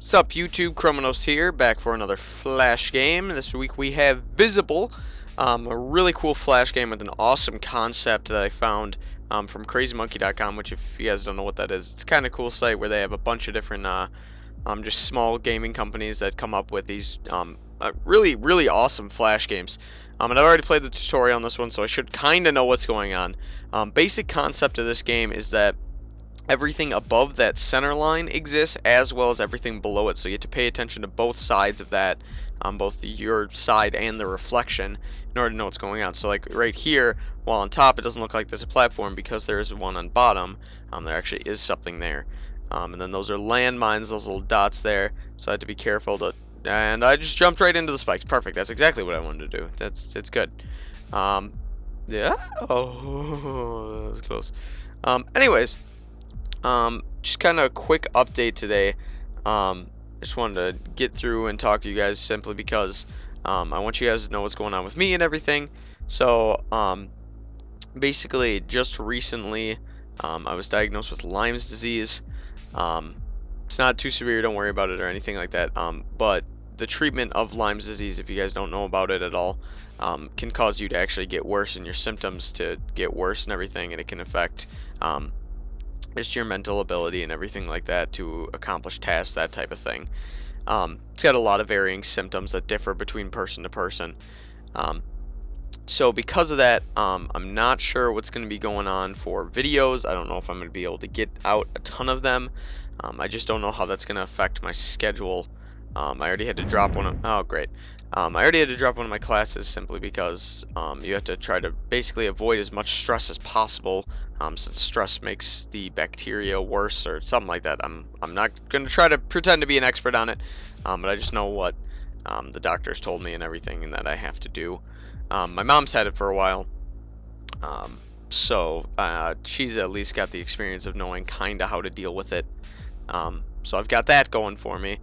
Sup YouTube, Chromenos here, back for another Flash game. This week we have Visible, a really cool Flash game with an awesome concept that I found from CrazyMonkey.com, which if you guys don't know what that is, it's kind of cool site where they have a bunch of different just small gaming companies that come up with these really awesome Flash games. And I've already played the tutorial on this one, so I should kind of know what's going on. Basic concept of this game is that everything above that center line exists as well as everything below it, so you have to pay attention to both sides of that, both your side and the reflection, in order to know what's going on. So like right here, while on top it doesn't look like there's a platform because there is one on bottom. There actually is something there, and then those are landmines, those little dots there, so I have to be careful to, and I just jumped right into the spikes. Perfect, that's exactly what I wanted to do. It's good. Yeah, oh, that was close. Anyways, just kind of a quick update today. Just wanted to get through and talk to you guys simply because I want you guys to know what's going on with me and everything. So basically just recently I was diagnosed with Lyme's disease. It's not too severe, don't worry about it or anything like that, but the treatment of Lyme's disease, if you guys don't know about it at all, can cause you to actually get worse and your symptoms to get worse and everything, and it can affect just your mental ability and everything like that to accomplish tasks, that type of thing. It's got a lot of varying symptoms that differ between person to person. So because of that, I'm not sure what's going to be going on for videos. I don't know if I'm going to be able to get out a ton of them. I just don't know how that's going to affect my schedule. I already had to drop one of, oh great. I already had to drop one of my classes simply because you have to try to basically avoid as much stress as possible, since stress makes the bacteria worse or something like that. I'm not going to try to pretend to be an expert on it, but I just know what the doctors told me and everything and that I have to do. My mom's had it for a while, so she's at least got the experience of knowing kind of how to deal with it. So I've got that going for me.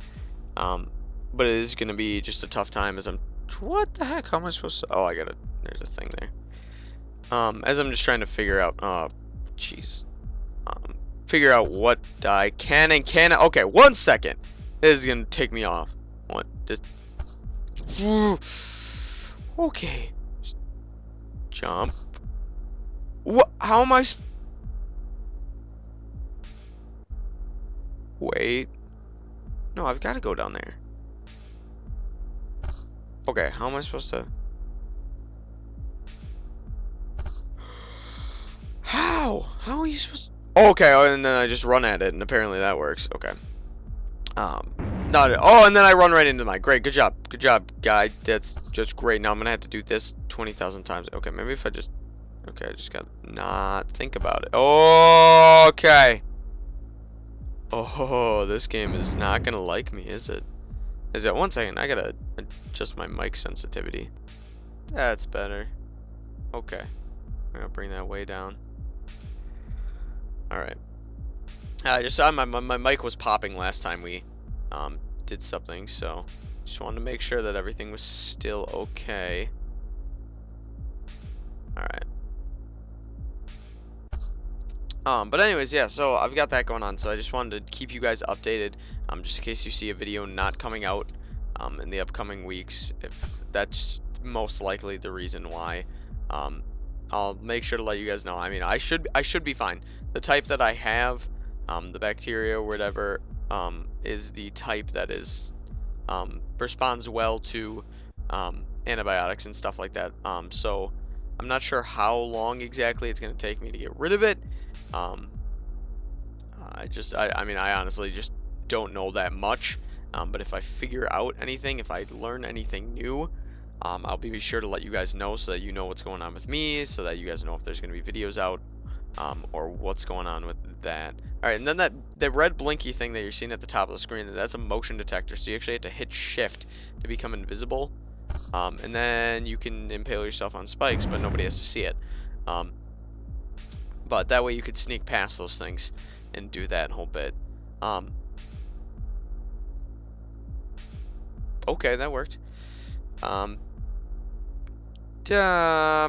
But it is going to be just a tough time as I'm, what the heck, how am I supposed to, oh, I got there's a thing there. As I'm just trying to figure out, oh, jeez, figure out what I can and cannot, okay, 1 second, this is going to take me off, what, just, okay, just jump, what, how am I, wait, no, I've got to go down there. Okay, how am I supposed to? How? How are you supposed to? Oh, okay, oh, and then I just run at it, and apparently that works. Okay. Not. Oh, and then I run right into mine. Great, good job, guy. That's just great. Now I'm gonna have to do this 20,000 times. Okay, maybe if I just. Okay, I just gotta not think about it. Oh, okay. Oh, this game is not gonna like me, is it? Is it? 1 second, I gotta adjust my mic sensitivity. That's better. Okay. I'm gonna bring that way down. Alright. I just saw my mic was popping last time we did something, so just wanted to make sure that everything was still okay. Alright. But anyways, yeah, so I've got that going on, so I just wanted to keep you guys updated, just in case you see a video not coming out in the upcoming weeks. If that's most likely the reason why, I'll make sure to let you guys know. I mean, I should be fine. The type that I have, the bacteria or whatever, is the type that is responds well to antibiotics and stuff like that. So I'm not sure how long exactly it's going to take me to get rid of it. I mean, I honestly just don't know that much, but if I figure out anything, if I learn anything new, I'll be sure to let you guys know so that you know what's going on with me, so that you guys know if there's going to be videos out, or what's going on with that. Alright, and then the red blinky thing that you're seeing at the top of the screen, that's a motion detector, so you actually have to hit shift to become invisible, and then you can impale yourself on spikes, but nobody has to see it. But that way you could sneak past those things and do that whole bit. Okay, that worked. I'm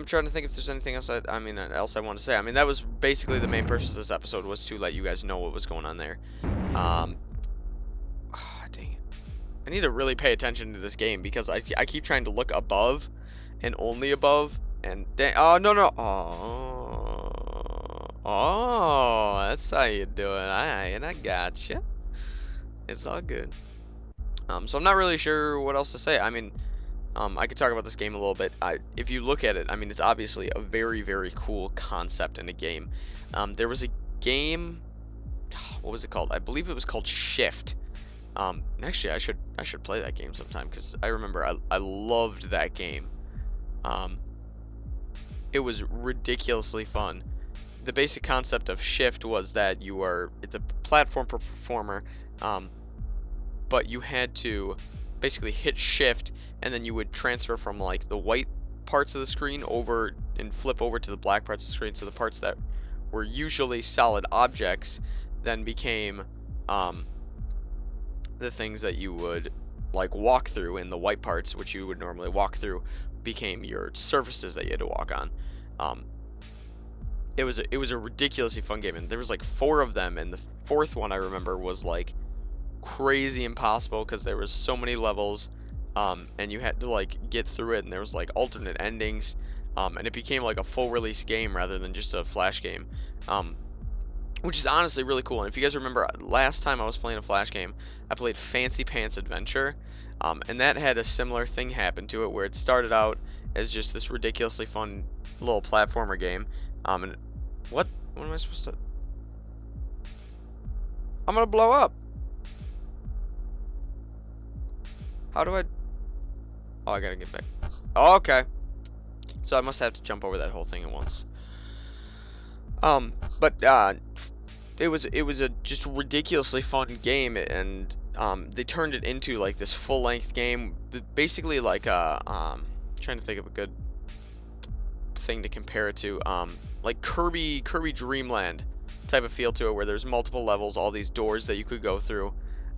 trying to think if there's anything else else I want to say. I mean, that was basically the main purpose of this episode, was to let you guys know what was going on there. Dang I need to really pay attention to this game because I keep trying to look above and only above and oh no. Oh, that's how you do it. I gotcha. It's all good. So I'm not really sure what else to say. I mean, I could talk about this game a little bit. If you look at it, I mean, it's obviously a very, very cool concept in a game. There was a game, what was it called? I believe it was called Shift. Actually, I should play that game sometime because I remember I loved that game. It was ridiculously fun. The basic concept of Shift was that it's a platform performer, but you had to basically hit Shift and then you would transfer from like the white parts of the screen over and flip over to the black parts of the screen. So the parts that were usually solid objects then became the things that you would like walk through, and the white parts, which you would normally walk through, became your surfaces that you had to walk on. It was a ridiculously fun game, and there was like 4 of them, and the 4th one I remember was like crazy impossible because there was so many levels, and you had to like get through it, and there was like alternate endings, and it became like a full release game rather than just a flash game, which is honestly really cool. And if you guys remember, last time I was playing a flash game, I played Fancy Pants Adventure, and that had a similar thing happen to it, where it started out as just this ridiculously fun little platformer game, and what am I supposed to? I'm gonna blow up. How do I? Oh, I gotta get back. Oh, okay. So I must have to jump over that whole thing at once. But it was a just ridiculously fun game, and they turned it into like this full-length game, basically like trying to think of a good thing to compare it to, like Kirby Dreamland type of feel to it, where there's multiple levels, all these doors that you could go through,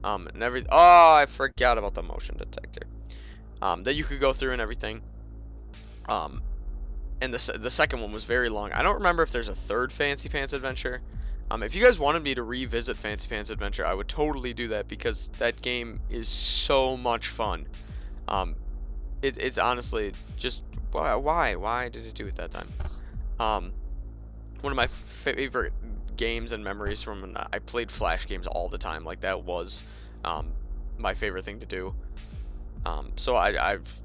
and oh, I forgot about the motion detector, that you could go through and everything. And the second one was very long. I don't remember if there's a 3rd Fancy Pants Adventure. If you guys wanted me to revisit Fancy Pants Adventure, I would totally do that because that game is so much fun. It's honestly just why did it do it that time? One of my favorite games and memories from when I played flash games all the time. Like that was my favorite thing to do. So I've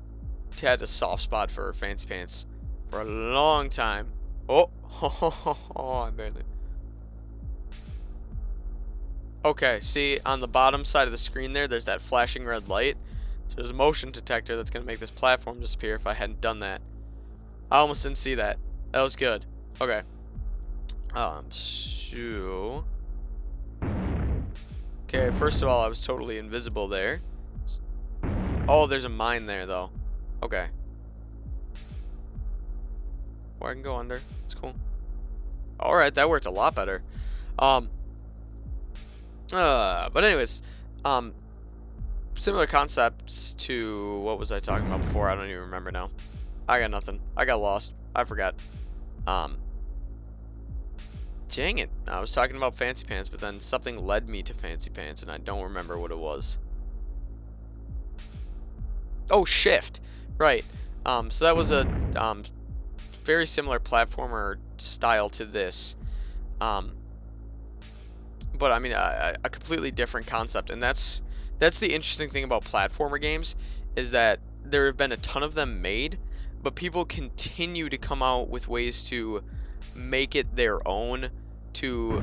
had a soft spot for Fancy Pants for a long time. Oh, I barely. Okay, see on the bottom side of the screen there's that flashing red light. So there's a motion detector that's gonna make this platform disappear if I hadn't done that. I almost didn't see that. That was good. Okay. So. Okay, first of all, I was totally invisible there. Oh, there's a mine there though. Okay. Or I can go under. It's cool. Alright, that worked a lot better. But anyways, similar concepts to what was I talking about before? I don't even remember now. I got nothing. I got lost. I forgot. Dang it. I was talking about Fancy Pants, but then something led me to Fancy Pants, and I don't remember what it was. Oh, Shift. Right. So that was a very similar platformer style to this. But I mean a completely different concept, and that's the interesting thing about platformer games, is that there have been a ton of them made, but people continue to come out with ways to make it their own, to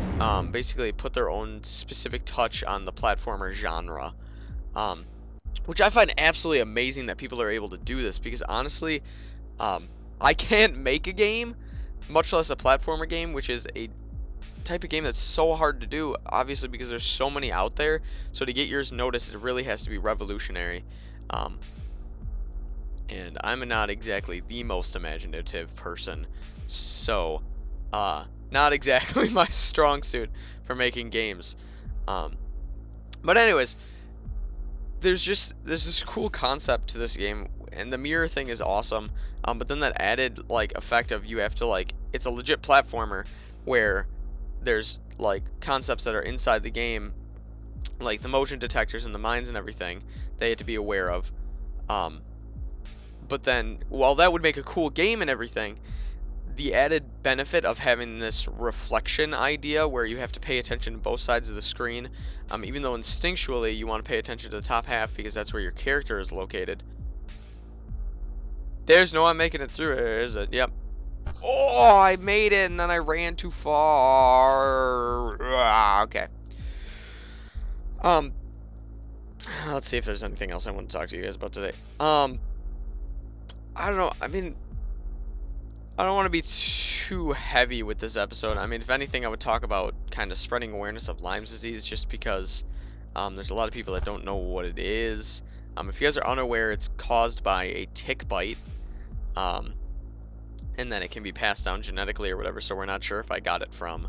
basically put their own specific touch on the platformer genre, which I find absolutely amazing that people are able to do this, because honestly, I can't make a game, much less a platformer game, which is a type of game that's so hard to do, obviously, because there's so many out there. So to get yours noticed, it really has to be revolutionary. And I'm not exactly the most imaginative person, so not exactly my strong suit for making games. But anyways, there's this cool concept to this game, and the mirror thing is awesome. But then that added like effect of you have to like, it's a legit platformer where there's like concepts that are inside the game, like the motion detectors and the mines and everything, they had to be aware of. But then, while that would make a cool game and everything, the added benefit of having this reflection idea where you have to pay attention to both sides of the screen, even though instinctually you want to pay attention to the top half because that's where your character is located. There's no I'm making it through, is it? Yep. Oh, I made it and then I ran too far. Okay. Let's see if there's anything else I want to talk to you guys about today. I don't know. I mean, I don't want to be too heavy with this episode. I mean, if anything, I would talk about kind of spreading awareness of Lyme's disease, just because there's a lot of people that don't know what it is. If you guys are unaware, it's caused by a tick bite, and then it can be passed down genetically or whatever. So we're not sure if I got it from.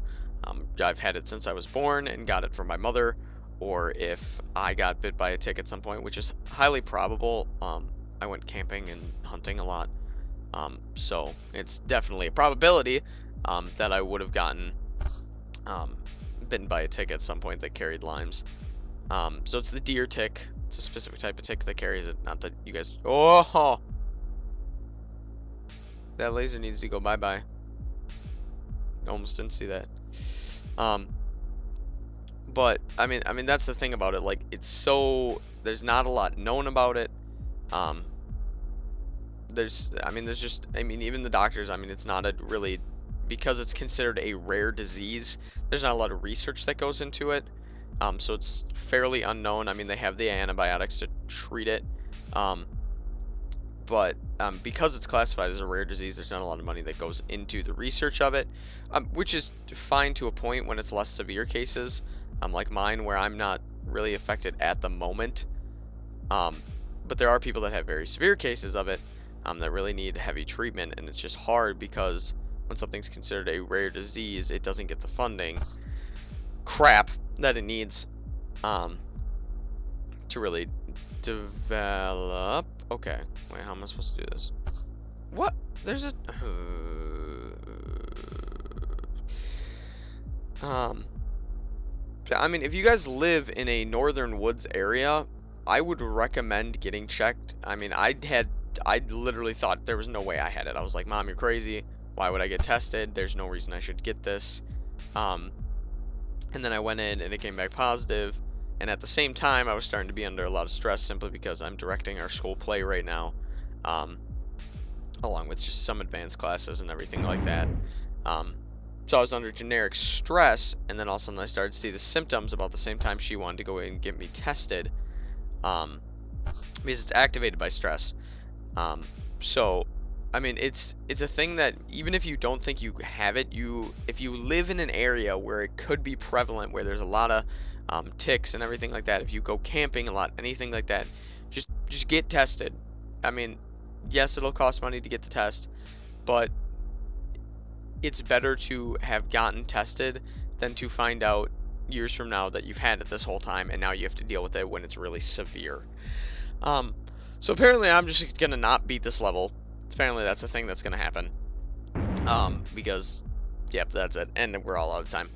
I've had it since I was born and got it from my mother, or if I got bit by a tick at some point, which is highly probable. I went camping and hunting a lot. So it's definitely a probability that I would have gotten bitten by a tick at some point that carried Lyme's. So it's the deer tick. It's a specific type of tick that carries it. Not that you guys... Oh! That laser needs to go bye-bye. Almost didn't see that. But, I mean, that's the thing about it. Like, it's so... There's not a lot known about it. There's just, even the doctors, it's not a really, because it's considered a rare disease, there's not a lot of research that goes into it, so it's fairly unknown. They have the antibiotics to treat it, but because it's classified as a rare disease, there's not a lot of money that goes into the research of it, which is fine to a point when it's less severe cases, like mine, where I'm not really affected at the moment, but there are people that have very severe cases of it, that really need heavy treatment, and it's just hard because when something's considered a rare disease, it doesn't get the funding crap that it needs to really develop. Okay, wait, how am I supposed to do this? What? There's a if you guys live in a northern woods area, I would recommend getting checked. I literally thought there was no way I had it. I was like, Mom, you're crazy. Why would I get tested? There's no reason I should get this. And then I went in and it came back positive. And at the same time, I was starting to be under a lot of stress simply because I'm directing our school play right now. Along with just some advanced classes and everything like that. So I was under generic stress. And then all of a sudden I started to see the symptoms about the same time she wanted to go in and get me tested. Because it's activated by stress. So, it's a thing that even if you don't think you have it, if you live in an area where it could be prevalent, where there's a lot of ticks and everything like that, if you go camping a lot, anything like that, just get tested. Yes, it'll cost money to get the test, but it's better to have gotten tested than to find out years from now that you've had it this whole time and now you have to deal with it when it's really severe. So apparently I'm just gonna not beat this level. Apparently that's a thing that's gonna happen. Because, yep, that's it. And we're all out of time.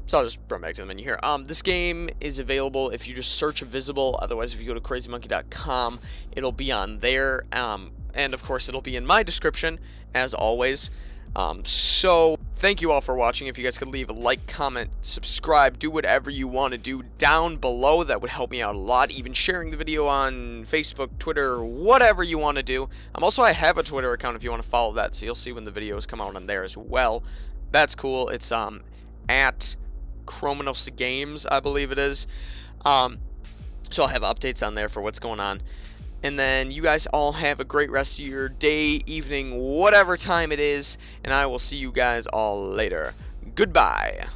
So I'll just run back to the menu here. This game is available if you just search Visible. Otherwise, if you go to crazymonkey.com, it'll be on there. And of course, it'll be in my description, as always. So thank you all for watching. If you guys could leave a like, comment, subscribe, do whatever you want to do down below, that would help me out a lot. Even sharing the video on Facebook, Twitter, whatever you want to do. I have a Twitter account if you want to follow that, so you'll see when the videos come out on there as well. That's cool. It's at Chromenos Games, I believe it is. So I'll have updates on there for what's going on. And then you guys all have a great rest of your day, evening, whatever time it is. And I will see you guys all later. Goodbye.